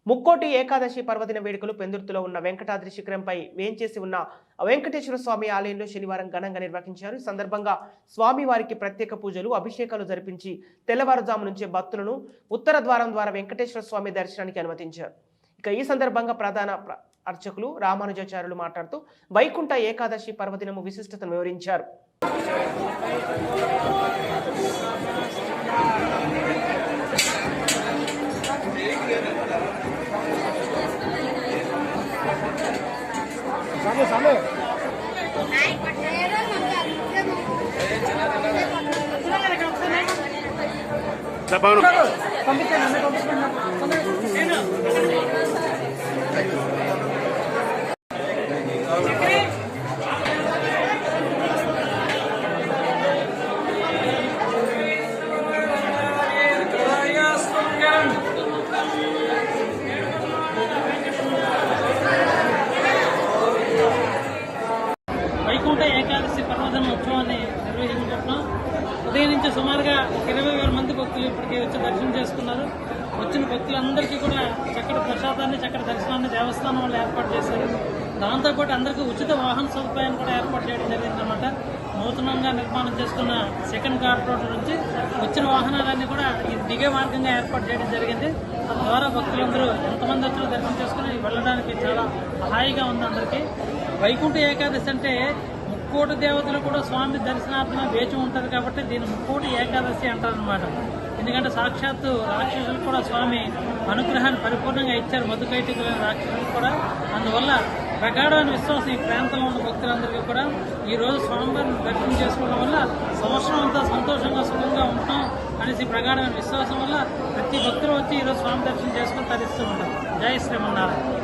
ముక్కోటి ఏకాదశి పర్వదిన వేడుకలు పెందుర్తిలో ఉన్న వెంకటాద్రి శిఖరంపై వేంచేసి ఉన్న వెంకటేశ్వర స్వామి ఆలయంలో శనివారం ఘనంగా నిర్వహించారు. ఈ సందర్భంగా స్వామివారికి ప్రత్యేక పూజలు, అభిషేకాలు జరిపించి తెల్లవారుజాము నుంచే భక్తులను ఉత్తర ద్వారం ద్వారా వెంకటేశ్వర స్వామి దర్శనానికి అనుమతించారు. ఇక ఈ సందర్భంగా ప్రధాన అర్చకులు రామానుజాచార్యులు మాట్లాడుతూ వైకుంఠ ఏకాదశి పర్వదినము విశిష్టతను వివరించారు. వైకుంఠ ఏకాదశి పర్వదిన ఉత్సవాన్ని నిర్వహించుకుంటున్నాం. ఉదయం నుంచి సుమారుగా 20,000 మంది భక్తులు ఇప్పటికే వచ్చి దర్శనం చేసుకున్నారు. వచ్చిన భక్తులందరికీ కూడా చక్కటి ప్రసాదాన్ని, చక్కటి దర్శనాన్ని దేవస్థానం వాళ్ళు ఏర్పాటు చేశారు. దాంతోపాటు అందరికీ ఉచిత వాహన సదుపాయాన్ని కూడా ఏర్పాటు చేయడం జరిగిందన్నమాట. నూతనంగా నిర్మాణం చేసుకున్న సెకండ్ ఘాట్ రోడ్డు నుంచి వచ్చిన వాహనాలన్నీ కూడా దిగే మార్గంగా ఏర్పాటు చేయడం జరిగింది. తద్వారా భక్తులందరూ ఎంతమంది వచ్చినా దర్శనం చేసుకుని వెళ్ళడానికి చాలా హాయిగా ఉంది అందరికీ. వైకుంఠ ఏకాదశి అంటే ముక్కోటి దేవతలు కూడా స్వామి దర్శనార్థంగా వేచి ఉంటారు కాబట్టి దీన్ని ముక్కోటి ఏకాదశి అంటారనమాట. ఎందుకంటే సాక్షాత్తు రాక్షసులకు కూడా స్వామి అనుగ్రహాన్ని పరిపూర్ణంగా ఇచ్చారు, మధుకైటికులైన రాక్షసులకు కూడా. అందువల్ల ప్రగాఢమైన విశ్వాసం ఈ ప్రాంతంలో ఉన్న భక్తులందరికీ కూడా ఈ రోజు స్వామివారిని దర్శనం చేసుకోవడం వల్ల సంవత్సరం అంతా సంతోషంగా సుఖంగా ఉంటాం అనేసి ప్రగాఢమైన విశ్వాసం వల్ల ప్రతి భక్తులు వచ్చి ఈరోజు స్వామి దర్శనం చేసుకుని తరిస్తూ ఉంటారు. జై శ్రీమన్నారాయణ.